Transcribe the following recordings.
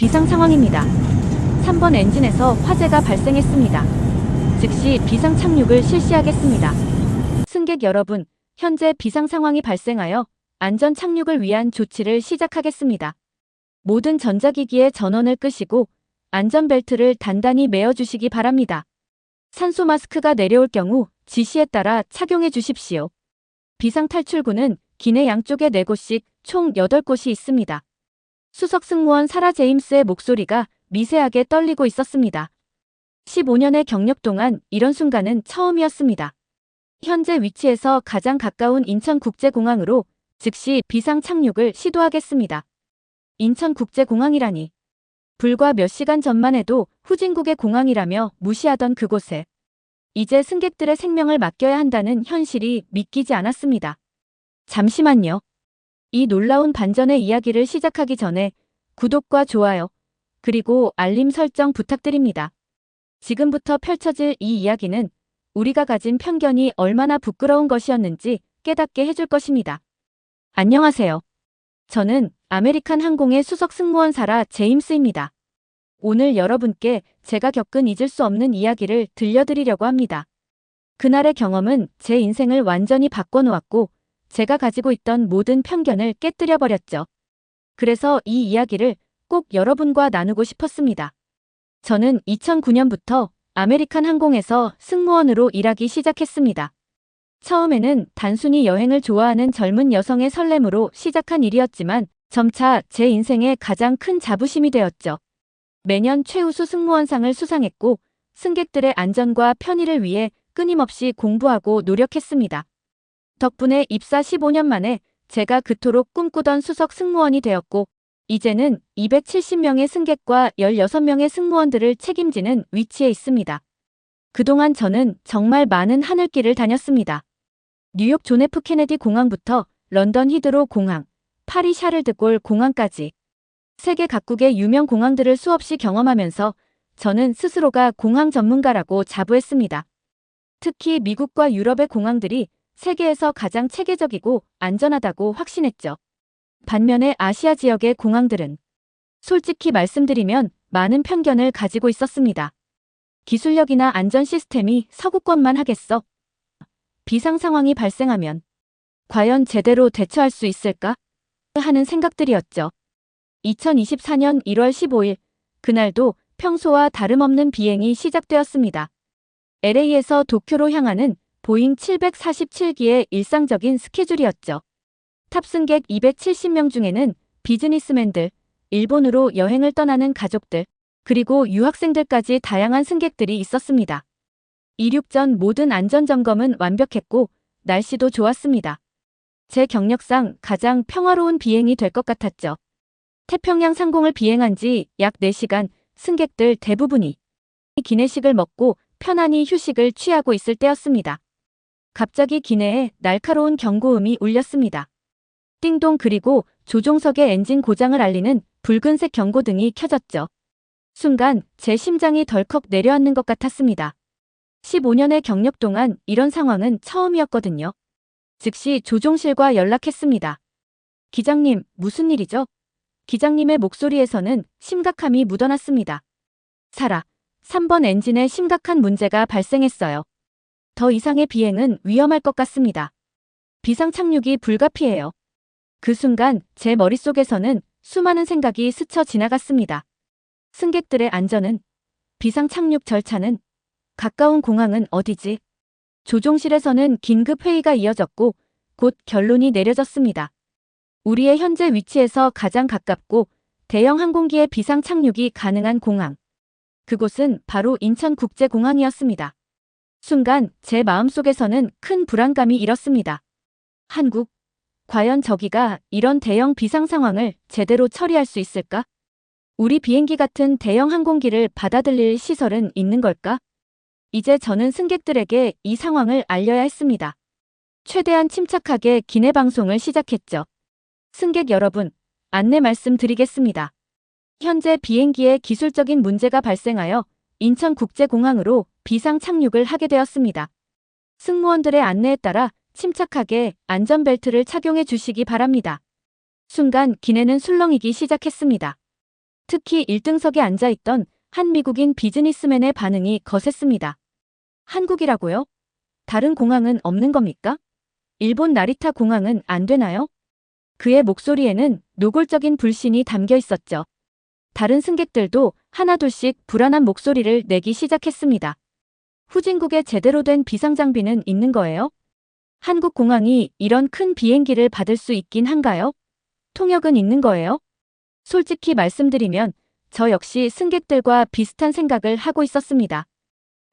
비상 상황입니다. 3번 엔진에서 화재가 발생했습니다. 즉시 비상 착륙을 실시하겠습니다. 승객 여러분, 현재 비상 상황이 발생하여 안전 착륙을 위한 조치를 시작하겠습니다. 모든 전자기기의 전원을 끄시고 안전벨트를 단단히 매어주시기 바랍니다. 산소 마스크가 내려올 경우 지시에 따라 착용해 주십시오. 비상탈출구는 기내 양쪽에 4곳씩 총 8곳이 있습니다. 수석 승무원 사라 제임스의 목소리가 미세하게 떨리고 있었습니다. 15년의 경력 동안 이런 순간은 처음이었습니다. 현재 위치에서 가장 가까운 인천국제공항으로 즉시 비상 착륙을 시도하겠습니다. 인천국제공항이라니. 불과 몇 시간 전만 해도 후진국의 공항이라며 무시하던 그곳에 이제 승객들의 생명을 맡겨야 한다는 현실이 믿기지 않았습니다. 잠시만요. 이 놀라운 반전의 이야기를 시작하기 전에 구독과 좋아요, 그리고 알림 설정 부탁드립니다. 지금부터 펼쳐질 이 이야기는 우리가 가진 편견이 얼마나 부끄러운 것이었는지 깨닫게 해줄 것입니다. 안녕하세요. 저는 아메리칸 항공의 수석 승무원 사라 제임스입니다. 오늘 여러분께 제가 겪은 잊을 수 없는 이야기를 들려드리려고 합니다. 그날의 경험은 제 인생을 완전히 바꿔놓았고 제가 가지고 있던 모든 편견을 깨뜨려 버렸죠. 그래서 이 이야기를 꼭 여러분과 나누고 싶었습니다. 저는 2009년부터 아메리칸 항공에서 승무원으로 일하기 시작했습니다. 처음에는 단순히 여행을 좋아하는 젊은 여성의 설렘으로 시작한 일이었지만 점차 제 인생의 가장 큰 자부심이 되었죠. 매년 최우수 승무원상을 수상했고 승객들의 안전과 편의를 위해 끊임없이 공부하고 노력했습니다. 덕분에 입사 15년 만에 제가 그토록 꿈꾸던 수석 승무원이 되었고 이제는 270명의 승객과 16명의 승무원들을 책임지는 위치에 있습니다. 그동안 저는 정말 많은 하늘길을 다녔습니다. 뉴욕 존 F 케네디 공항부터 런던 히드로 공항, 파리 샤를드골 공항까지 세계 각국의 유명 공항들을 수없이 경험하면서 저는 스스로가 공항 전문가라고 자부했습니다. 특히 미국과 유럽의 공항들이 세계에서 가장 체계적이고 안전하다고 확신했죠. 반면에 아시아 지역의 공항들은 솔직히 말씀드리면 많은 편견을 가지고 있었습니다. 기술력이나 안전 시스템이 서구권만 하겠어? 비상 상황이 발생하면 과연 제대로 대처할 수 있을까? 하는 생각들이었죠. 2024년 1월 15일, 그날도 평소와 다름없는 비행이 시작되었습니다. LA에서 도쿄로 향하는 보잉 747기의 일상적인 스케줄이었죠. 탑승객 270명 중에는 비즈니스맨들, 일본으로 여행을 떠나는 가족들, 그리고 유학생들까지 다양한 승객들이 있었습니다. 이륙 전 모든 안전점검은 완벽했고 날씨도 좋았습니다. 제 경력상 가장 평화로운 비행이 될 것 같았죠. 태평양 상공을 비행한 지 약 4시간, 승객들 대부분이 기내식을 먹고 편안히 휴식을 취하고 있을 때였습니다. 갑자기 기내에 날카로운 경고음이 울렸습니다. 띵동. 그리고 조종석의 엔진 고장을 알리는 붉은색 경고등이 켜졌죠. 순간 제 심장이 덜컥 내려앉는 것 같았습니다. 15년의 경력 동안 이런 상황은 처음이었거든요. 즉시 조종실과 연락했습니다. 기장님, 무슨 일이죠? 기장님의 목소리에서는 심각함이 묻어났습니다. 사라, 3번 엔진에 심각한 문제가 발생했어요. 더 이상의 비행은 위험할 것 같습니다. 비상 착륙이 불가피해요. 그 순간 제 머릿속에서는 수많은 생각이 스쳐 지나갔습니다. 승객들의 안전은? 비상 착륙 절차는? 가까운 공항은 어디지? 조종실에서는 긴급 회의가 이어졌고 곧 결론이 내려졌습니다. 우리의 현재 위치에서 가장 가깝고 대형 항공기의 비상 착륙이 가능한 공항. 그곳은 바로 인천국제공항이었습니다. 순간 제 마음속에서는 큰 불안감이 일었습니다. 한국, 과연 저기가 이런 대형 비상 상황을 제대로 처리할 수 있을까? 우리 비행기 같은 대형 항공기를 받아들일 시설은 있는 걸까? 이제 저는 승객들에게 이 상황을 알려야 했습니다. 최대한 침착하게 기내 방송을 시작했죠. 승객 여러분, 안내 말씀드리겠습니다. 현재 비행기에 기술적인 문제가 발생하여 인천국제공항으로 비상 착륙을 하게 되었습니다. 승무원들의 안내에 따라 침착하게 안전벨트를 착용해 주시기 바랍니다. 순간 기내는 술렁이기 시작했습니다. 특히 1등석에 앉아있던 한 미국인 비즈니스맨의 반응이 거셌습니다. 한국이라고요? 다른 공항은 없는 겁니까? 일본 나리타 공항은 안 되나요? 그의 목소리에는 노골적인 불신이 담겨 있었죠. 다른 승객들도 하나둘씩 불안한 목소리를 내기 시작했습니다. 후진국에 제대로 된 비상장비는 있는 거예요? 한국 공항이 이런 큰 비행기를 받을 수 있긴 한가요? 통역은 있는 거예요? 솔직히 말씀드리면 저 역시 승객들과 비슷한 생각을 하고 있었습니다.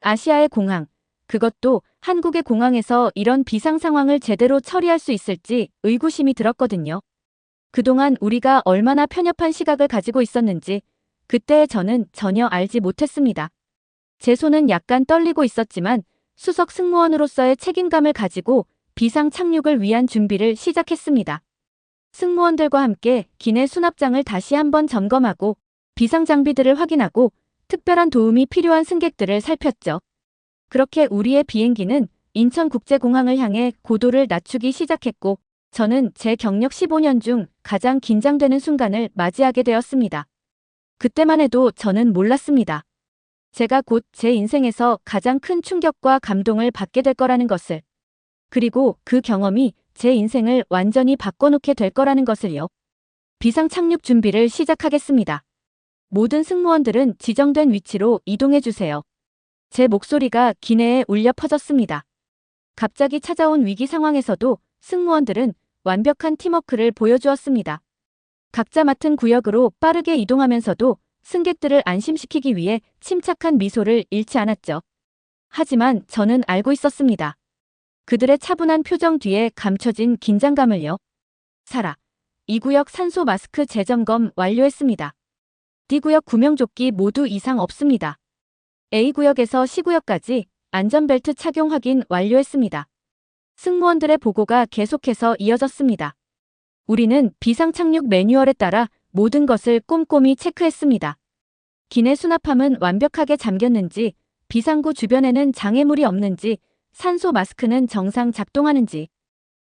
아시아의 공항, 그것도 한국의 공항에서 이런 비상 상황을 제대로 처리할 수 있을지 의구심이 들었거든요. 그동안 우리가 얼마나 편협한 시각을 가지고 있었는지 그때의 저는 전혀 알지 못했습니다. 제 손은 약간 떨리고 있었지만 수석 승무원으로서의 책임감을 가지고 비상 착륙을 위한 준비를 시작했습니다. 승무원들과 함께 기내 수납장을 다시 한번 점검하고 비상 장비들을 확인하고 특별한 도움이 필요한 승객들을 살폈죠. 그렇게 우리의 비행기는 인천국제공항을 향해 고도를 낮추기 시작했고 저는 제 경력 15년 중 가장 긴장되는 순간을 맞이하게 되었습니다. 그때만 해도 저는 몰랐습니다. 제가 곧 제 인생에서 가장 큰 충격과 감동을 받게 될 거라는 것을. 그리고 그 경험이 제 인생을 완전히 바꿔놓게 될 거라는 것을요. 비상 착륙 준비를 시작하겠습니다. 모든 승무원들은 지정된 위치로 이동해 주세요. 제 목소리가 기내에 울려 퍼졌습니다. 갑자기 찾아온 위기 상황에서도 승무원들은 완벽한 팀워크를 보여주었습니다. 각자 맡은 구역으로 빠르게 이동하면서도 승객들을 안심시키기 위해 침착한 미소를 잃지 않았죠. 하지만 저는 알고 있었습니다. 그들의 차분한 표정 뒤에 감춰진 긴장감을요. 살아. 이 구역 산소 마스크 재점검 완료했습니다. D구역 구명조끼 모두 이상 없습니다. A구역에서 C구역까지 안전벨트 착용 확인 완료했습니다. 승무원들의 보고가 계속해서 이어졌습니다. 우리는 비상착륙 매뉴얼에 따라 모든 것을 꼼꼼히 체크했습니다. 기내 수납함은 완벽하게 잠겼는지, 비상구 주변에는 장애물이 없는지, 산소 마스크는 정상 작동하는지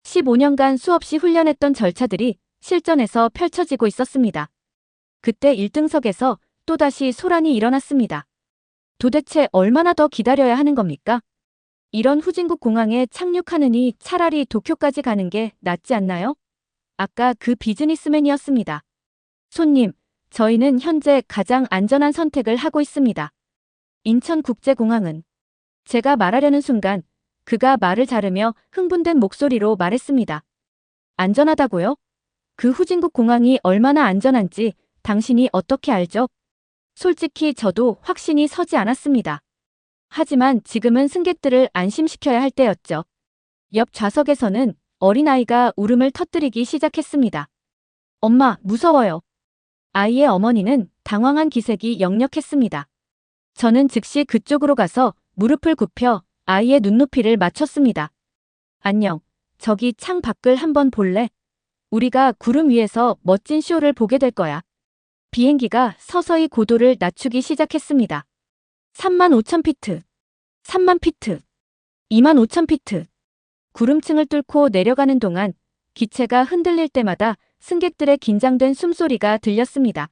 15년간 수없이 훈련했던 절차들이 실전에서 펼쳐지고 있었습니다. 그때 1등석에서 또다시 소란이 일어났습니다. 도대체 얼마나 더 기다려야 하는 겁니까? 이런 후진국 공항에 착륙하느니 차라리 도쿄까지 가는 게 낫지 않나요? 아까 그 비즈니스맨이었습니다. 손님, 저희는 현재 가장 안전한 선택을 하고 있습니다. 인천국제공항은. 제가 말하려는 순간 그가 말을 자르며 흥분된 목소리로 말했습니다. 안전하다고요? 그 후진국 공항이 얼마나 안전한지 당신이 어떻게 알죠? 솔직히 저도 확신이 서지 않았습니다. 하지만 지금은 승객들을 안심시켜야 할 때였죠. 옆 좌석에서는 어린아이가 울음을 터뜨리기 시작했습니다. 엄마, 무서워요. 아이의 어머니는 당황한 기색이 역력했습니다. 저는 즉시 그쪽으로 가서 무릎을 굽혀 아이의 눈높이를 맞췄습니다. 안녕, 저기 창 밖을 한번 볼래? 우리가 구름 위에서 멋진 쇼를 보게 될 거야. 비행기가 서서히 고도를 낮추기 시작했습니다. 35,000피트, 30,000피트, 25,000피트. 구름층을 뚫고 내려가는 동안 기체가 흔들릴 때마다 승객들의 긴장된 숨소리가 들렸습니다.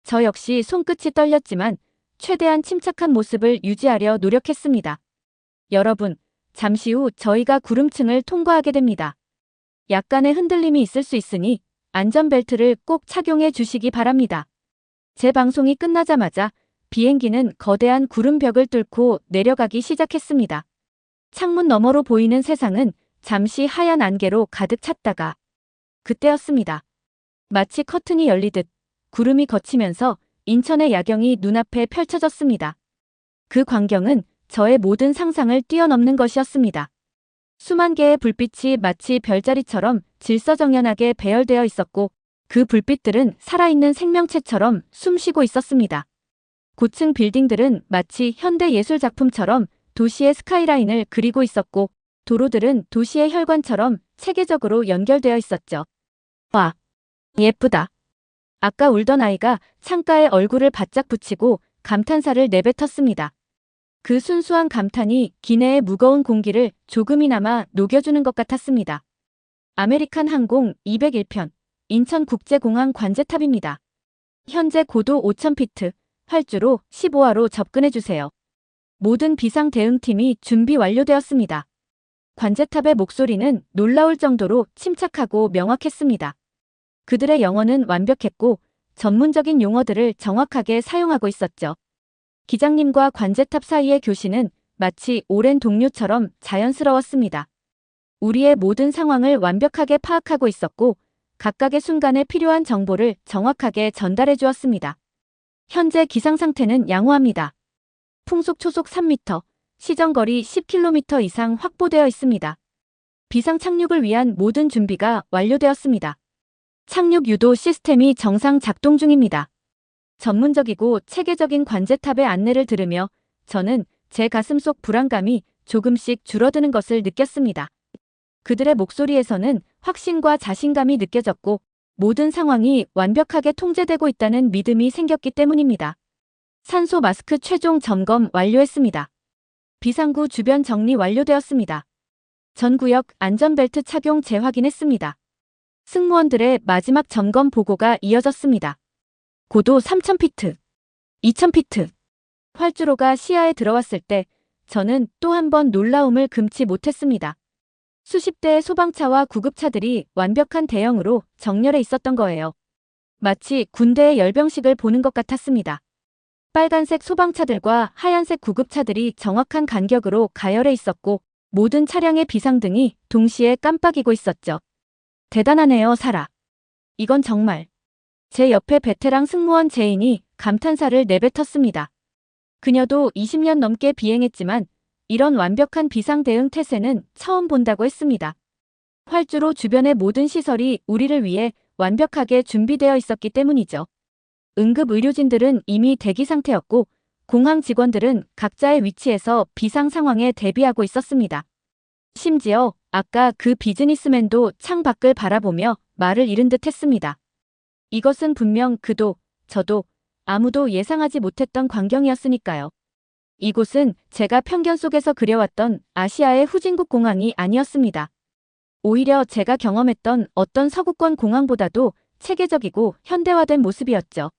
저 역시 손끝이 떨렸지만 최대한 침착한 모습을 유지하려 노력했습니다. 여러분, 잠시 후 저희가 구름층을 통과하게 됩니다. 약간의 흔들림이 있을 수 있으니 안전벨트를 꼭 착용해 주시기 바랍니다. 제 방송이 끝나자마자 비행기는 거대한 구름벽을 뚫고 내려가기 시작했습니다. 창문 너머로 보이는 세상은 잠시 하얀 안개로 가득 찼다가 그때였습니다. 마치 커튼이 열리듯 구름이 걷히면서 인천의 야경이 눈앞에 펼쳐졌습니다. 그 광경은 저의 모든 상상을 뛰어넘는 것이었습니다. 수만 개의 불빛이 마치 별자리처럼 질서정연하게 배열되어 있었고 그 불빛들은 살아있는 생명체처럼 숨쉬고 있었습니다. 고층 빌딩들은 마치 현대 예술 작품처럼 도시의 스카이라인을 그리고 있었고 도로들은 도시의 혈관처럼 체계적으로 연결되어 있었죠. 와, 예쁘다. 아까 울던 아이가 창가에 얼굴을 바짝 붙이고 감탄사를 내뱉었습니다. 그 순수한 감탄이 기내의 무거운 공기를 조금이나마 녹여주는 것 같았습니다. 아메리칸 항공 201편 인천국제공항 관제탑입니다. 현재 고도 5000피트, 활주로 15화로 접근해주세요. 모든 비상 대응팀이 준비 완료되었습니다. 관제탑의 목소리는 놀라울 정도로 침착하고 명확했습니다. 그들의 영어는 완벽했고 전문적인 용어들을 정확하게 사용하고 있었죠. 기장님과 관제탑 사이의 교신은 마치 오랜 동료처럼 자연스러웠습니다. 우리의 모든 상황을 완벽하게 파악하고 있었고 각각의 순간에 필요한 정보를 정확하게 전달해 주었습니다. 현재 기상 상태는 양호합니다. 풍속 초속 3m, 시정거리 10km 이상 확보되어 있습니다. 비상 착륙을 위한 모든 준비가 완료되었습니다. 착륙 유도 시스템이 정상 작동 중입니다. 전문적이고 체계적인 관제탑의 안내를 들으며 저는 제 가슴속 불안감이 조금씩 줄어드는 것을 느꼈습니다. 그들의 목소리에서는 확신과 자신감이 느껴졌고 모든 상황이 완벽하게 통제되고 있다는 믿음이 생겼기 때문입니다. 산소 마스크 최종 점검 완료했습니다. 비상구 주변 정리 완료되었습니다. 전 구역 안전벨트 착용 재확인했습니다. 승무원들의 마지막 점검 보고가 이어졌습니다. 고도 3000피트, 2000피트. 활주로가 시야에 들어왔을 때 저는 또 한 번 놀라움을 금치 못했습니다. 수십 대의 소방차와 구급차들이 완벽한 대형으로 정렬해 있었던 거예요. 마치 군대의 열병식을 보는 것 같았습니다. 빨간색 소방차들과 하얀색 구급차들이 정확한 간격으로 가열해 있었고 모든 차량의 비상등이 동시에 깜빡이고 있었죠. 대단하네요, 사라. 이건 정말. 제 옆에 베테랑 승무원 제인이 감탄사를 내뱉었습니다. 그녀도 20년 넘게 비행했지만 이런 완벽한 비상 대응 태세는 처음 본다고 했습니다. 활주로 주변의 모든 시설이 우리를 위해 완벽하게 준비되어 있었기 때문이죠. 응급 의료진들은 이미 대기 상태였고 공항 직원들은 각자의 위치에서 비상 상황에 대비하고 있었습니다. 심지어 아까 그 비즈니스맨도 창 밖을 바라보며 말을 잃은 듯 했습니다. 이것은 분명 그도 저도 아무도 예상하지 못했던 광경이었으니까요. 이곳은 제가 편견 속에서 그려왔던 아시아의 후진국 공항이 아니었습니다. 오히려 제가 경험했던 어떤 서구권 공항보다도 체계적이고 현대화된 모습이었죠.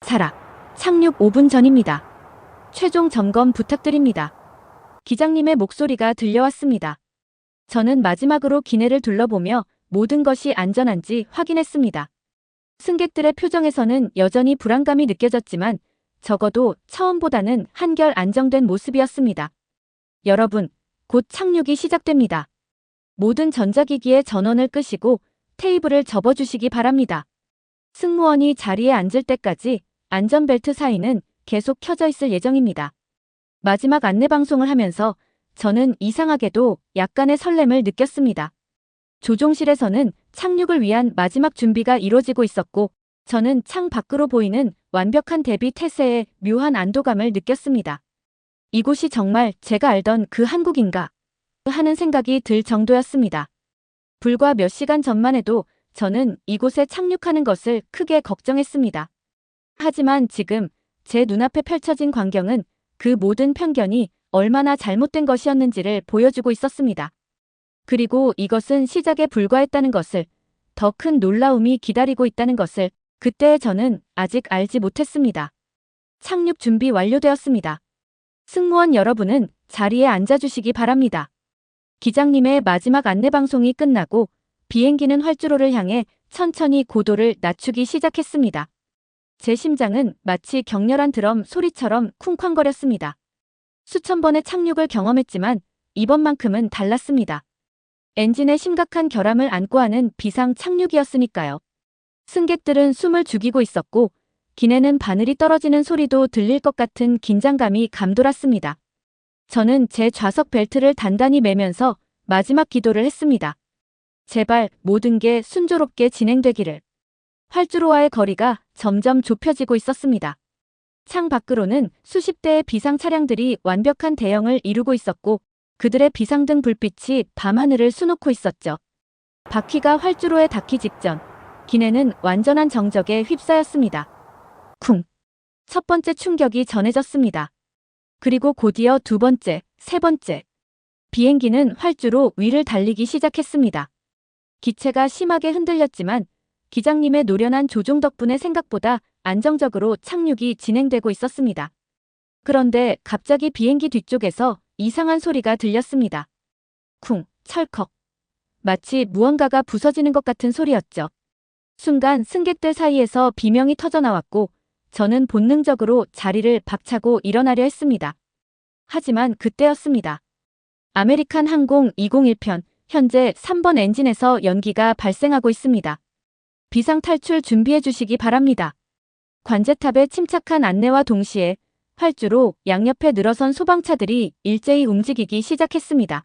사라, 착륙 5분 전입니다. 최종 점검 부탁드립니다. 기장님의 목소리가 들려왔습니다. 저는 마지막으로 기내를 둘러보며 모든 것이 안전한지 확인했습니다. 승객들의 표정에서는 여전히 불안감이 느껴졌지만 적어도 처음보다는 한결 안정된 모습이었습니다. 여러분, 곧 착륙이 시작됩니다. 모든 전자기기의 전원을 끄시고 테이블을 접어주시기 바랍니다. 승무원이 자리에 앉을 때까지 안전벨트 사인은 계속 켜져 있을 예정입니다. 마지막 안내방송을 하면서 저는 이상하게도 약간의 설렘을 느꼈습니다. 조종실에서는 착륙을 위한 마지막 준비가 이루어지고 있었고 저는 창 밖으로 보이는 완벽한 대비 태세에 묘한 안도감을 느꼈습니다. 이곳이 정말 제가 알던 그 한국인가 하는 생각이 들 정도였습니다. 불과 몇 시간 전만 해도 저는 이곳에 착륙하는 것을 크게 걱정했습니다. 하지만 지금 제 눈앞에 펼쳐진 광경은 그 모든 편견이 얼마나 잘못된 것이었는지를 보여주고 있었습니다. 그리고 이것은 시작에 불과했다는 것을, 더 큰 놀라움이 기다리고 있다는 것을 그때 저는 아직 알지 못했습니다. 착륙 준비 완료되었습니다. 승무원 여러분은 자리에 앉아주시기 바랍니다. 기장님의 마지막 안내방송이 끝나고 비행기는 활주로를 향해 천천히 고도를 낮추기 시작했습니다. 제 심장은 마치 격렬한 드럼 소리처럼 쿵쾅거렸습니다. 수천 번의 착륙을 경험했지만 이번만큼은 달랐습니다. 엔진에 심각한 결함을 안고 하는 비상 착륙이었으니까요. 승객들은 숨을 죽이고 있었고 기내는 바늘이 떨어지는 소리도 들릴 것 같은 긴장감이 감돌았습니다. 저는 제 좌석 벨트를 단단히 매면서 마지막 기도를 했습니다. 제발 모든 게 순조롭게 진행되기를. 활주로와의 거리가 점점 좁혀지고 있었습니다. 창 밖으로는 수십 대의 비상 차량들이 완벽한 대형을 이루고 있었고 그들의 비상등 불빛이 밤하늘을 수놓고 있었죠. 바퀴가 활주로에 닿기 직전 기내는 완전한 정적에 휩싸였습니다. 쿵! 첫 번째 충격이 전해졌습니다. 그리고 곧이어 두 번째, 세 번째. 비행기는 활주로 위를 달리기 시작했습니다. 기체가 심하게 흔들렸지만 기장님의 노련한 조종 덕분에 생각보다 안정적으로 착륙이 진행되고 있었습니다. 그런데 갑자기 비행기 뒤쪽에서 이상한 소리가 들렸습니다. 쿵, 철컥. 마치 무언가가 부서지는 것 같은 소리였죠. 순간 승객들 사이에서 비명이 터져나왔고 저는 본능적으로 자리를 박차고 일어나려 했습니다. 하지만 그때였습니다. 아메리칸 항공 201편, 현재 3번 엔진에서 연기가 발생하고 있습니다. 비상탈출 준비해 주시기 바랍니다. 관제탑에 침착한 안내와 동시에 활주로 양옆에 늘어선 소방차들이 일제히 움직이기 시작했습니다.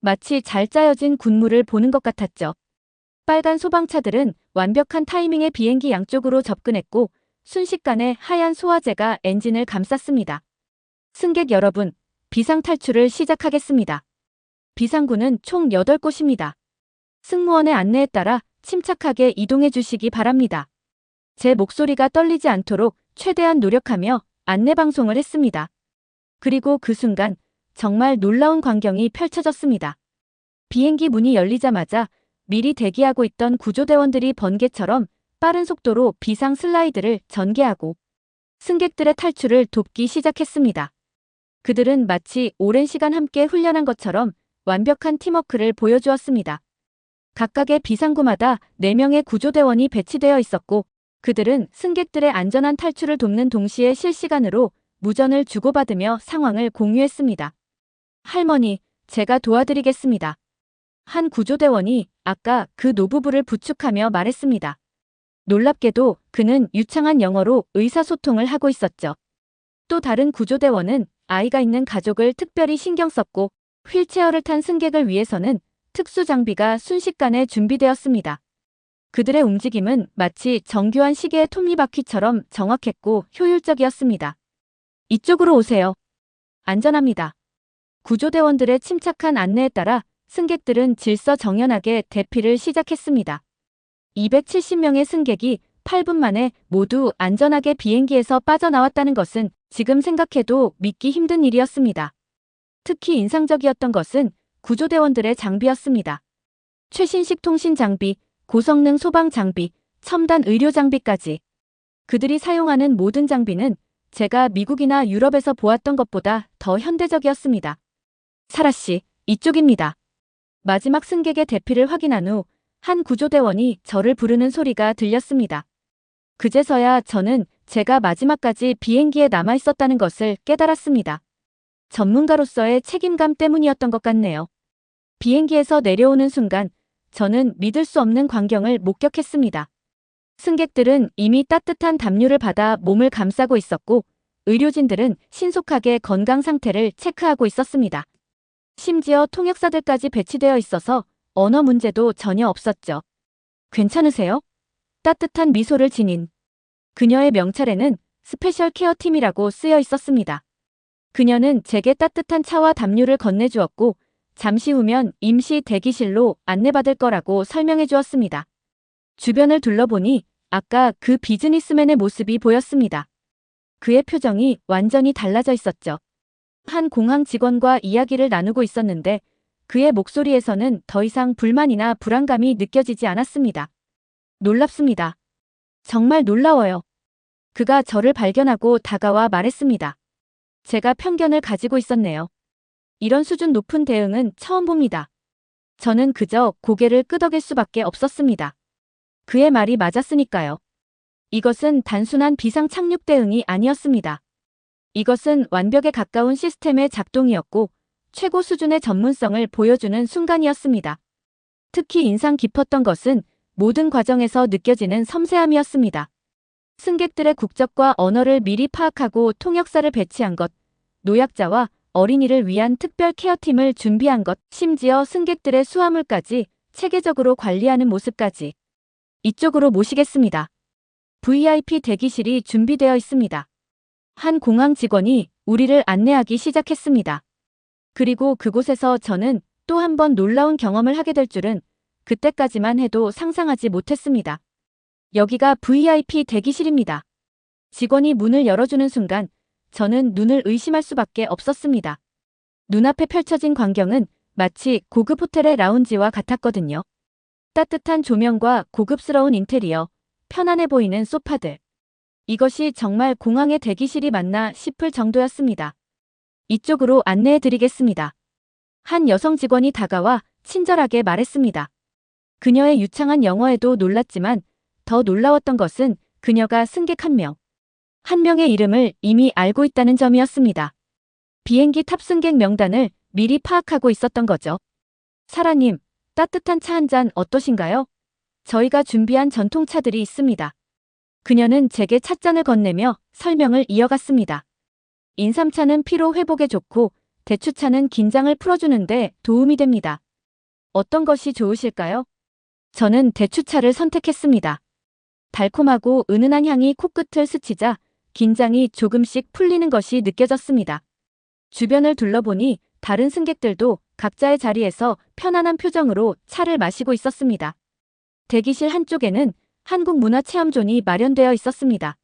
마치 잘 짜여진 군무를 보는 것 같았죠. 빨간 소방차들은 완벽한 타이밍에 비행기 양쪽으로 접근했고 순식간에 하얀 소화제가 엔진을 감쌌습니다. 승객 여러분, 비상탈출을 시작하겠습니다. 비상구는 총 8곳입니다. 승무원의 안내에 따라 침착하게 이동해 주시기 바랍니다. 제 목소리가 떨리지 않도록 최대한 노력하며 안내방송을 했습니다. 그리고 그 순간 정말 놀라운 광경이 펼쳐졌습니다. 비행기 문이 열리자마자 미리 대기하고 있던 구조대원들이 번개처럼 빠른 속도로 비상 슬라이드를 전개하고 승객들의 탈출을 돕기 시작했습니다. 그들은 마치 오랜 시간 함께 훈련한 것처럼 완벽한 팀워크를 보여주었습니다. 각각의 비상구마다 4명의 구조대원이 배치되어 있었고 그들은 승객들의 안전한 탈출을 돕는 동시에 실시간으로 무전을 주고받으며 상황을 공유했습니다. 할머니, 제가 도와드리겠습니다. 한 구조대원이 아까 그 노부부를 부축하며 말했습니다. 놀랍게도 그는 유창한 영어로 의사소통을 하고 있었죠. 또 다른 구조대원은 아이가 있는 가족을 특별히 신경 썼고 휠체어를 탄 승객을 위해서는 특수 장비가 순식간에 준비되었습니다. 그들의 움직임은 마치 정교한 시계의 톱니바퀴처럼 정확했고 효율적이었습니다. 이쪽으로 오세요. 안전합니다. 구조대원들의 침착한 안내에 따라 승객들은 질서정연하게 대피를 시작했습니다. 270명의 승객이 8분 만에 모두 안전하게 비행기에서 빠져나왔다는 것은 지금 생각해도 믿기 힘든 일이었습니다. 특히 인상적이었던 것은 구조대원들의 장비였습니다. 최신식 통신 장비, 고성능 소방 장비, 첨단 의료 장비까지. 그들이 사용하는 모든 장비는 제가 미국이나 유럽에서 보았던 것보다 더 현대적이었습니다. 사라 씨, 이쪽입니다. 마지막 승객의 대피를 확인한 후 한 구조대원이 저를 부르는 소리가 들렸습니다. 그제서야 저는 제가 마지막까지 비행기에 남아 있었다는 것을 깨달았습니다. 전문가로서의 책임감 때문이었던 것 같네요. 비행기에서 내려오는 순간 저는 믿을 수 없는 광경을 목격했습니다. 승객들은 이미 따뜻한 담요를 받아 몸을 감싸고 있었고 의료진들은 신속하게 건강 상태를 체크하고 있었습니다. 심지어 통역사들까지 배치되어 있어서 언어 문제도 전혀 없었죠. 괜찮으세요? 따뜻한 미소를 지닌 그녀의 명찰에는 스페셜 케어 팀이라고 쓰여 있었습니다. 그녀는 제게 따뜻한 차와 담요를 건네주었고 잠시 후면 임시 대기실로 안내받을 거라고 설명해 주었습니다. 주변을 둘러보니 아까 그 비즈니스맨의 모습이 보였습니다. 그의 표정이 완전히 달라져 있었죠. 한 공항 직원과 이야기를 나누고 있었는데 그의 목소리에서는 더 이상 불만이나 불안감이 느껴지지 않았습니다. 놀랍습니다. 정말 놀라워요. 그가 저를 발견하고 다가와 말했습니다. 제가 편견을 가지고 있었네요. 이런 수준 높은 대응은 처음 봅니다. 저는 그저 고개를 끄덕일 수밖에 없었습니다. 그의 말이 맞았으니까요. 이것은 단순한 비상 착륙 대응이 아니었습니다. 이것은 완벽에 가까운 시스템의 작동이었고 최고 수준의 전문성을 보여주는 순간이었습니다. 특히 인상 깊었던 것은 모든 과정에서 느껴지는 섬세함이었습니다. 승객들의 국적과 언어를 미리 파악하고 통역사를 배치한 것, 노약자와 어린이를 위한 특별 케어팀을 준비한 것, 심지어 승객들의 수화물까지 체계적으로 관리하는 모습까지. 이쪽으로 모시겠습니다. VIP 대기실이 준비되어 있습니다. 한 공항 직원이 우리를 안내하기 시작했습니다. 그리고 그곳에서 저는 또 한 번 놀라운 경험을 하게 될 줄은 그때까지만 해도 상상하지 못했습니다. 여기가 VIP 대기실입니다. 직원이 문을 열어주는 순간 저는 눈을 의심할 수밖에 없었습니다. 눈앞에 펼쳐진 광경은 마치 고급 호텔의 라운지와 같았거든요. 따뜻한 조명과 고급스러운 인테리어, 편안해 보이는 소파들. 이것이 정말 공항의 대기실이 맞나 싶을 정도였습니다. 이쪽으로 안내해 드리겠습니다. 한 여성 직원이 다가와 친절하게 말했습니다. 그녀의 유창한 영어에도 놀랐지만 더 놀라웠던 것은 그녀가 승객 한 명. 한 명의 이름을 이미 알고 있다는 점이었습니다. 비행기 탑승객 명단을 미리 파악하고 있었던 거죠. 사라님, 따뜻한 차 한 잔 어떠신가요? 저희가 준비한 전통차들이 있습니다. 그녀는 제게 찻잔을 건네며 설명을 이어갔습니다. 인삼차는 피로 회복에 좋고 대추차는 긴장을 풀어주는데 도움이 됩니다. 어떤 것이 좋으실까요? 저는 대추차를 선택했습니다. 달콤하고 은은한 향이 코끝을 스치자 긴장이 조금씩 풀리는 것이 느껴졌습니다. 주변을 둘러보니 다른 승객들도 각자의 자리에서 편안한 표정으로 차를 마시고 있었습니다. 대기실 한쪽에는 한국 문화체험존이 마련되어 있었습니다.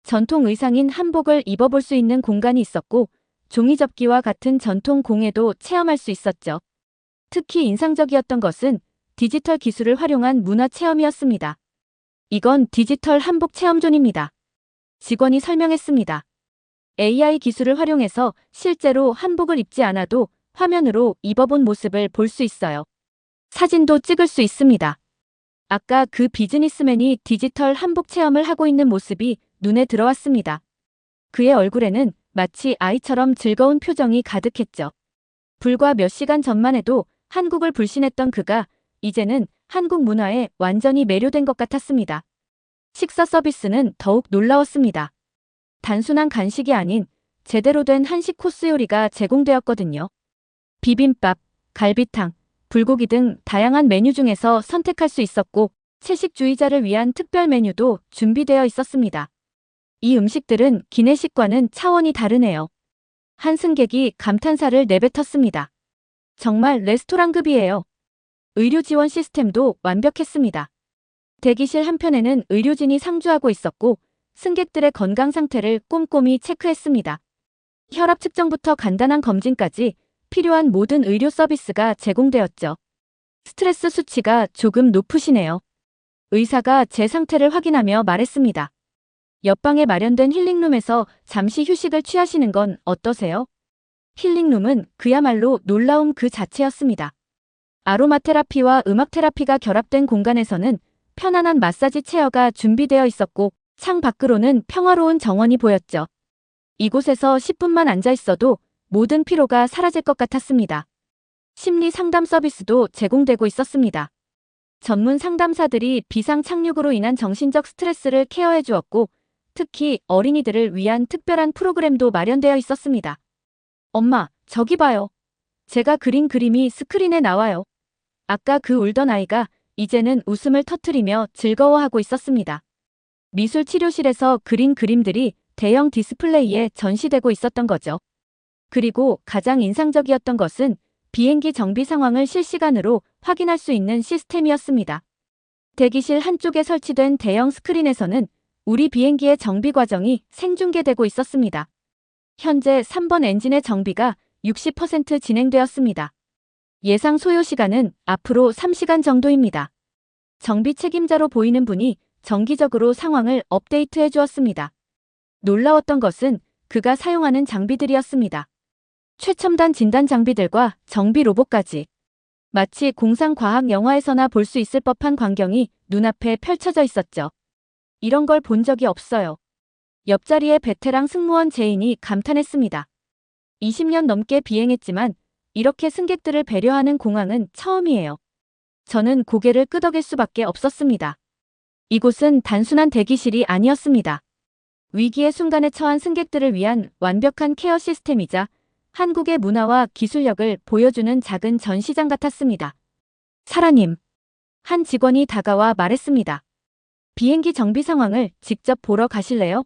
전통 의상인 한복을 입어볼 수 있는 공간이 있었고 종이접기와 같은 전통 공예도 체험할 수 있었죠. 특히 인상적이었던 것은 디지털 기술을 활용한 문화체험이었습니다. 이건 디지털 한복 체험존입니다. 직원이 설명했습니다. AI 기술을 활용해서 실제로 한복을 입지 않아도 화면으로 입어본 모습을 볼 수 있어요. 사진도 찍을 수 있습니다. 아까 그 비즈니스맨이 디지털 한복 체험을 하고 있는 모습이 눈에 들어왔습니다. 그의 얼굴에는 마치 아이처럼 즐거운 표정이 가득했죠. 불과 몇 시간 전만 해도 한국을 불신했던 그가 이제는 한국 문화에 완전히 매료된 것 같았습니다. 식사 서비스는 더욱 놀라웠습니다. 단순한 간식이 아닌 제대로 된 한식 코스 요리가 제공되었거든요. 비빔밥, 갈비탕, 불고기 등 다양한 메뉴 중에서 선택할 수 있었고 채식주의자를 위한 특별 메뉴도 준비되어 있었습니다. 이 음식들은 기내식과는 차원이 다르네요. 한 승객이 감탄사를 내뱉었습니다. 정말 레스토랑급이에요. 의료 지원 시스템도 완벽했습니다. 대기실 한편에는 의료진이 상주하고 있었고 승객들의 건강 상태를 꼼꼼히 체크했습니다. 혈압 측정부터 간단한 검진까지 필요한 모든 의료 서비스가 제공되었죠. 스트레스 수치가 조금 높으시네요. 의사가 제 상태를 확인하며 말했습니다. 옆방에 마련된 힐링룸에서 잠시 휴식을 취하시는 건 어떠세요? 힐링룸은 그야말로 놀라움 그 자체였습니다. 아로마 테라피와 음악 테라피가 결합된 공간에서는 편안한 마사지 체어가 준비되어 있었고 창 밖으로는 평화로운 정원이 보였죠. 이곳에서 10분만 앉아 있어도 모든 피로가 사라질 것 같았습니다. 심리 상담 서비스도 제공되고 있었습니다. 전문 상담사들이 비상 착륙으로 인한 정신적 스트레스를 케어해 주었고 특히 어린이들을 위한 특별한 프로그램도 마련되어 있었습니다. 엄마, 저기 봐요. 제가 그린 그림이 스크린에 나와요. 아까 그 울던 아이가 이제는 웃음을 터뜨리며 즐거워하고 있었습니다. 미술 치료실에서 그린 그림들이 대형 디스플레이에 전시되고 있었던 거죠. 그리고 가장 인상적이었던 것은 비행기 정비 상황을 실시간으로 확인할 수 있는 시스템이었습니다. 대기실 한쪽에 설치된 대형 스크린에서는 우리 비행기의 정비 과정이 생중계되고 있었습니다. 현재 3번 엔진의 정비가 60% 진행되었습니다. 예상 소요 시간은 앞으로 3시간 정도입니다. 정비 책임자로 보이는 분이 정기적으로 상황을 업데이트해 주었습니다. 놀라웠던 것은 그가 사용하는 장비들이었습니다. 최첨단 진단 장비들과 정비 로봇까지. 마치 공상과학 영화에서나 볼 수 있을 법한 광경이 눈앞에 펼쳐져 있었죠. 이런 걸 본 적이 없어요. 옆자리의 베테랑 승무원 제인이 감탄했습니다. 20년 넘게 비행했지만 이렇게 승객들을 배려하는 공항은 처음이에요. 저는 고개를 끄덕일 수밖에 없었습니다. 이곳은 단순한 대기실이 아니었습니다. 위기의 순간에 처한 승객들을 위한 완벽한 케어 시스템이자 한국의 문화와 기술력을 보여주는 작은 전시장 같았습니다. 사라님, 한 직원이 다가와 말했습니다. 비행기 정비 상황을 직접 보러 가실래요?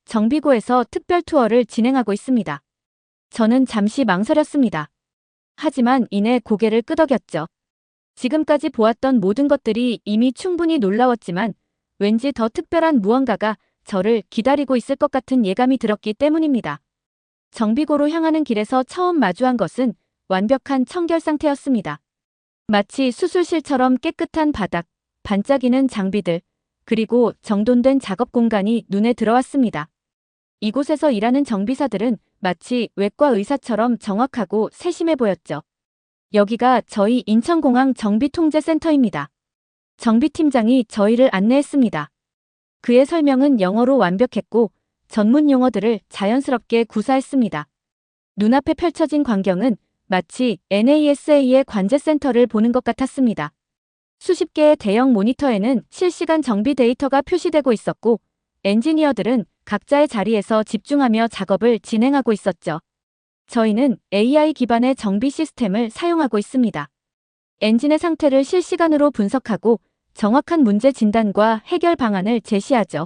정비고에서 특별 투어를 진행하고 있습니다. 저는 잠시 망설였습니다. 하지만 이내 고개를 끄덕였죠. 지금까지 보았던 모든 것들이 이미 충분히 놀라웠지만 왠지 더 특별한 무언가가 저를 기다리고 있을 것 같은 예감이 들었기 때문입니다. 정비고로 향하는 길에서 처음 마주한 것은 완벽한 청결 상태였습니다. 마치 수술실처럼 깨끗한 바닥, 반짝이는 장비들, 그리고 정돈된 작업 공간이 눈에 들어왔습니다. 이곳에서 일하는 정비사들은 마치 외과 의사처럼 정확하고 세심해 보였죠. 여기가 저희 인천공항 정비통제센터입니다. 정비팀장이 저희를 안내했습니다. 그의 설명은 영어로 완벽했고 전문 용어들을 자연스럽게 구사했습니다. 눈앞에 펼쳐진 광경은 마치 NASA의 관제센터를 보는 것 같았습니다. 수십 개의 대형 모니터에는 실시간 정비 데이터가 표시되고 있었고 엔지니어들은 각자의 자리에서 집중하며 작업을 진행하고 있었죠. 저희는 AI 기반의 정비 시스템을 사용하고 있습니다. 엔진의 상태를 실시간으로 분석하고 정확한 문제 진단과 해결 방안을 제시하죠.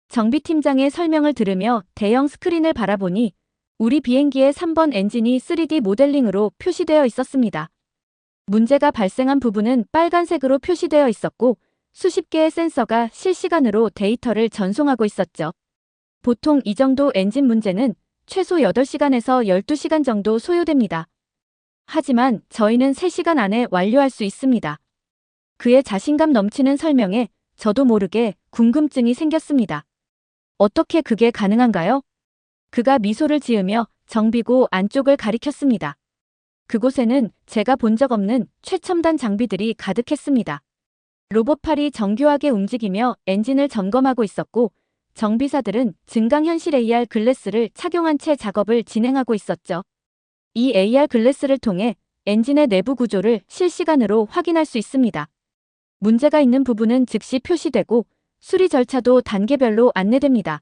정비팀장의 설명을 들으며 대형 스크린을 바라보니 우리 비행기의 3번 엔진이 3D 모델링으로 표시되어 있었습니다. 문제가 발생한 부분은 빨간색으로 표시되어 있었고 수십 개의 센서가 실시간으로 데이터를 전송하고 있었죠. 보통 이 정도 엔진 문제는 최소 8시간에서 12시간 정도 소요됩니다. 하지만 저희는 3시간 안에 완료할 수 있습니다. 그의 자신감 넘치는 설명에 저도 모르게 궁금증이 생겼습니다. 어떻게 그게 가능한가요? 그가 미소를 지으며 정비구 안쪽을 가리켰습니다. 그곳에는 제가 본 적 없는 최첨단 장비들이 가득했습니다. 로봇팔이 정교하게 움직이며 엔진을 점검하고 있었고 정비사들은 증강현실 AR 글래스를 착용한 채 작업을 진행하고 있었죠. 이 AR 글래스를 통해 엔진의 내부 구조를 실시간으로 확인할 수 있습니다. 문제가 있는 부분은 즉시 표시되고 수리 절차도 단계별로 안내됩니다.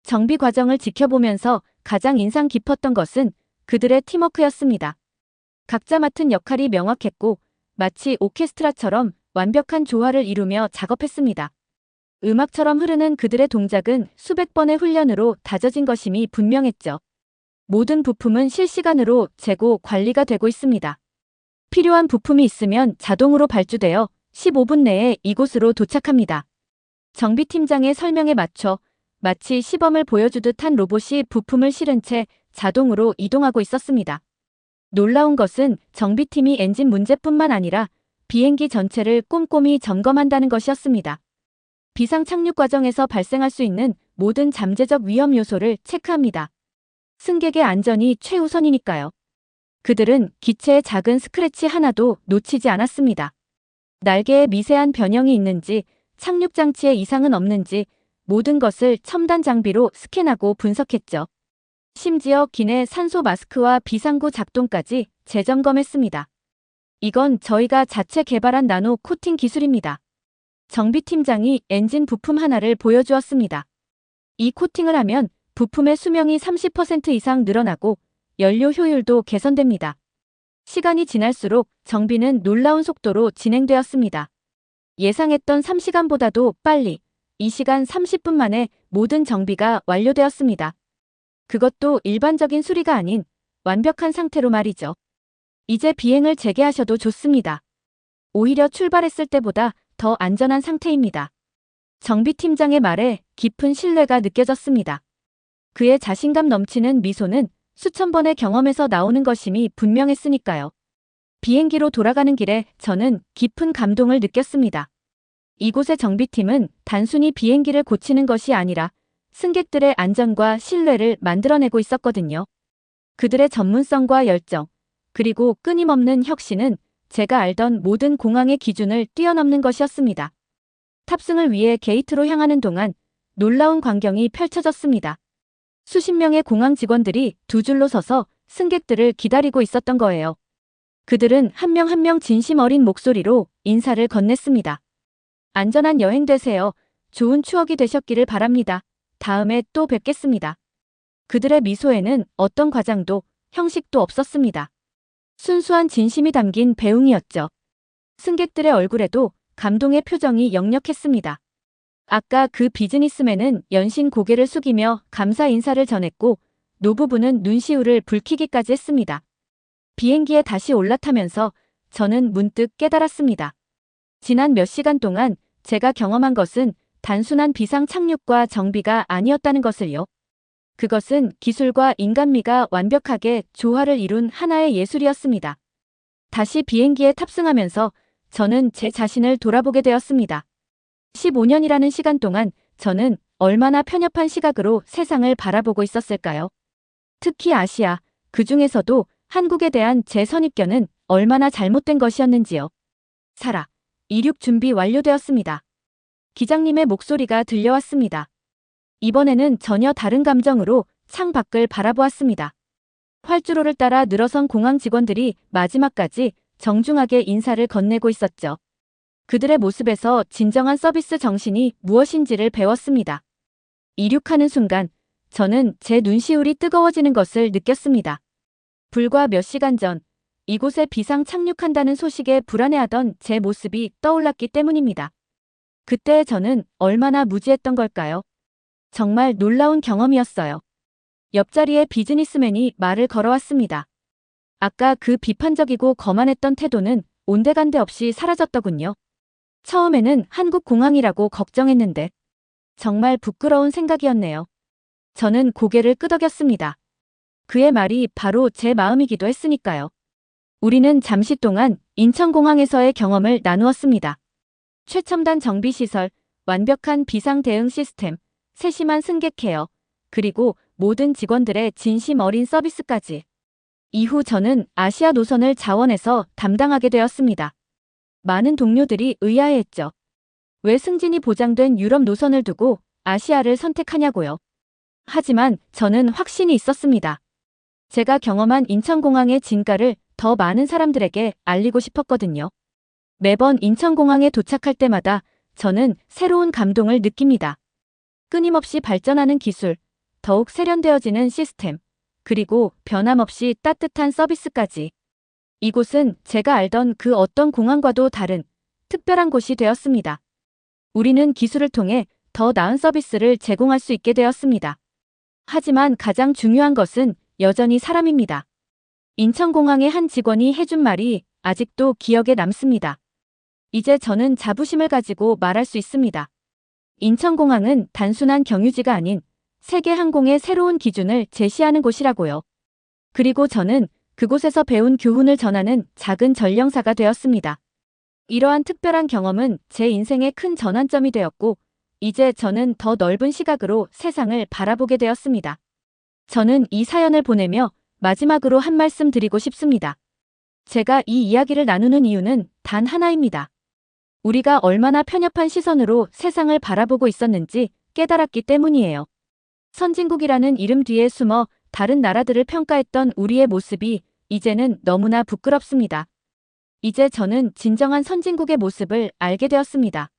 정비 과정을 지켜보면서 가장 인상 깊었던 것은 그들의 팀워크였습니다. 각자 맡은 역할이 명확했고 마치 오케스트라처럼 완벽한 조화를 이루며 작업했습니다. 음악처럼 흐르는 그들의 동작은 수백 번의 훈련으로 다져진 것임이 분명했죠. 모든 부품은 실시간으로 재고 관리가 되고 있습니다. 필요한 부품이 있으면 자동으로 발주되어 15분 내에 이곳으로 도착합니다. 정비팀장의 설명에 맞춰 마치 시범을 보여주듯 한 로봇이 부품을 실은 채 자동으로 이동하고 있었습니다. 놀라운 것은 정비팀이 엔진 문제뿐만 아니라 비행기 전체를 꼼꼼히 점검한다는 것이었습니다. 비상 착륙 과정에서 발생할 수 있는 모든 잠재적 위험 요소를 체크합니다. 승객의 안전이 최우선이니까요. 그들은 기체의 작은 스크래치 하나도 놓치지 않았습니다. 날개에 미세한 변형이 있는지, 착륙 장치에 이상은 없는지 모든 것을 첨단 장비로 스캔하고 분석했죠. 심지어 기내 산소 마스크와 비상구 작동까지 재점검했습니다. 이건 저희가 자체 개발한 나노 코팅 기술입니다. 정비팀장이 엔진 부품 하나를 보여주었습니다. 이 코팅을 하면 부품의 수명이 30% 이상 늘어나고 연료 효율도 개선됩니다. 시간이 지날수록 정비는 놀라운 속도로 진행되었습니다. 예상했던 3시간보다도 빨리 2시간 30분 만에 모든 정비가 완료되었습니다. 그것도 일반적인 수리가 아닌 완벽한 상태로 말이죠. 이제 비행을 재개하셔도 좋습니다. 오히려 출발했을 때보다 더 안전한 상태입니다. 정비팀장의 말에 깊은 신뢰가 느껴졌습니다. 그의 자신감 넘치는 미소는 수천 번의 경험에서 나오는 것임이 분명했으니까요. 비행기로 돌아가는 길에 저는 깊은 감동을 느꼈습니다. 이곳의 정비팀은 단순히 비행기를 고치는 것이 아니라 승객들의 안전과 신뢰를 만들어내고 있었거든요. 그들의 전문성과 열정, 그리고 끊임없는 혁신은 제가 알던 모든 공항의 기준을 뛰어넘는 것이었습니다. 탑승을 위해 게이트로 향하는 동안 놀라운 광경이 펼쳐졌습니다. 수십 명의 공항 직원들이 두 줄로 서서 승객들을 기다리고 있었던 거예요. 그들은 한 명 한 명 진심 어린 목소리로 인사를 건넸습니다. 안전한 여행 되세요. 좋은 추억이 되셨기를 바랍니다. 다음에 또 뵙겠습니다. 그들의 미소에는 어떤 과장도 형식도 없었습니다. 순수한 진심이 담긴 배웅이었죠. 승객들의 얼굴에도 감동의 표정이 역력했습니다. 아까 그 비즈니스맨은 연신 고개를 숙이며 감사 인사를 전했고 노부부는 눈시울을 붉히기까지 했습니다. 비행기에 다시 올라타면서 저는 문득 깨달았습니다. 지난 몇 시간 동안 제가 경험한 것은 단순한 비상 착륙과 정비가 아니었다는 것을요. 그것은 기술과 인간미가 완벽하게 조화를 이룬 하나의 예술이었습니다. 다시 비행기에 탑승하면서 저는 제 자신을 돌아보게 되었습니다. 15년이라는 시간 동안 저는 얼마나 편협한 시각으로 세상을 바라보고 있었을까요? 특히 아시아, 그 중에서도 한국에 대한 제 선입견은 얼마나 잘못된 것이었는지요. 사라, 이륙 준비 완료되었습니다. 기장님의 목소리가 들려왔습니다. 이번에는 전혀 다른 감정으로 창 밖을 바라보았습니다. 활주로를 따라 늘어선 공항 직원들이 마지막까지 정중하게 인사를 건네고 있었죠. 그들의 모습에서 진정한 서비스 정신이 무엇인지를 배웠습니다. 이륙하는 순간 저는 제 눈시울이 뜨거워지는 것을 느꼈습니다. 불과 몇 시간 전 이곳에 비상 착륙한다는 소식에 불안해하던 제 모습이 떠올랐기 때문입니다. 그때 저는 얼마나 무지했던 걸까요? 정말 놀라운 경험이었어요. 옆자리에 비즈니스맨이 말을 걸어왔습니다. 아까 그 비판적이고 거만했던 태도는 온데간데 없이 사라졌더군요. 처음에는 한국 공항이라고 걱정했는데 정말 부끄러운 생각이었네요. 저는 고개를 끄덕였습니다. 그의 말이 바로 제 마음이기도 했으니까요. 우리는 잠시 동안 인천공항에서의 경험을 나누었습니다. 최첨단 정비시설, 완벽한 비상 대응 시스템, 세심한 승객 케어, 그리고 모든 직원들의 진심 어린 서비스까지. 이후 저는 아시아 노선을 자원해서 담당하게 되었습니다. 많은 동료들이 의아해했죠. 왜 승진이 보장된 유럽 노선을 두고 아시아를 선택하냐고요. 하지만 저는 확신이 있었습니다. 제가 경험한 인천공항의 진가를 더 많은 사람들에게 알리고 싶었거든요. 매번 인천공항에 도착할 때마다 저는 새로운 감동을 느낍니다. 끊임없이 발전하는 기술, 더욱 세련되어지는 시스템, 그리고 변함없이 따뜻한 서비스까지. 이곳은 제가 알던 그 어떤 공항과도 다른 특별한 곳이 되었습니다. 우리는 기술을 통해 더 나은 서비스를 제공할 수 있게 되었습니다. 하지만 가장 중요한 것은 여전히 사람입니다. 인천공항의 한 직원이 해준 말이 아직도 기억에 남습니다. 이제 저는 자부심을 가지고 말할 수 있습니다. 인천공항은 단순한 경유지가 아닌 세계 항공의 새로운 기준을 제시하는 곳이라고요. 그리고 저는 그곳에서 배운 교훈을 전하는 작은 전령사가 되었습니다. 이러한 특별한 경험은 제 인생의 큰 전환점이 되었고, 이제 저는 더 넓은 시각으로 세상을 바라보게 되었습니다. 저는 이 사연을 보내며 마지막으로 한 말씀 드리고 싶습니다. 제가 이 이야기를 나누는 이유는 단 하나입니다. 우리가 얼마나 편협한 시선으로 세상을 바라보고 있었는지 깨달았기 때문이에요. 선진국이라는 이름 뒤에 숨어 다른 나라들을 평가했던 우리의 모습이 이제는 너무나 부끄럽습니다. 이제 저는 진정한 선진국의 모습을 알게 되었습니다.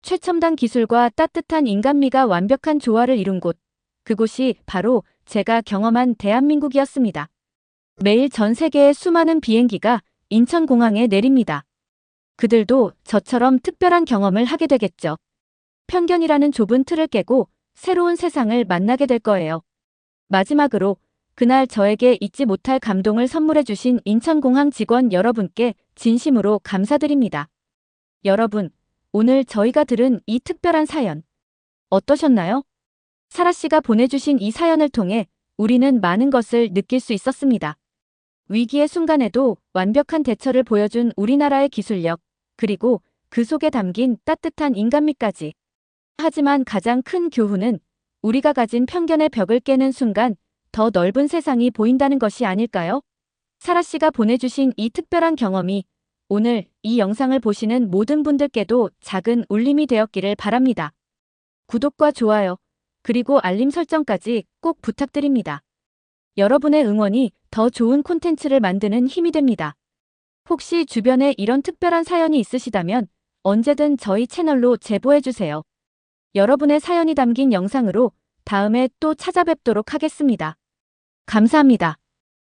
최첨단 기술과 따뜻한 인간미가 완벽한 조화를 이룬 곳, 그곳이 바로 제가 경험한 대한민국이었습니다. 매일 전 세계의 수많은 비행기가 인천공항에 내립니다. 그들도 저처럼 특별한 경험을 하게 되겠죠. 편견이라는 좁은 틀을 깨고 새로운 세상을 만나게 될 거예요. 마지막으로 그날 저에게 잊지 못할 감동을 선물해 주신 인천공항 직원 여러분께 진심으로 감사드립니다. 여러분, 오늘 저희가 들은 이 특별한 사연 어떠셨나요? 사라 씨가 보내주신 이 사연을 통해 우리는 많은 것을 느낄 수 있었습니다. 위기의 순간에도 완벽한 대처를 보여준 우리나라의 기술력, 그리고 그 속에 담긴 따뜻한 인간미까지. 하지만 가장 큰 교훈은 우리가 가진 편견의 벽을 깨는 순간 더 넓은 세상이 보인다는 것이 아닐까요? 사라 씨가 보내주신 이 특별한 경험이 오늘 이 영상을 보시는 모든 분들께도 작은 울림이 되었기를 바랍니다. 구독과 좋아요, 그리고 알림 설정까지 꼭 부탁드립니다. 여러분의 응원이 더 좋은 콘텐츠를 만드는 힘이 됩니다. 혹시 주변에 이런 특별한 사연이 있으시다면 언제든 저희 채널로 제보해주세요. 여러분의 사연이 담긴 영상으로 다음에 또 찾아뵙도록 하겠습니다. 감사합니다.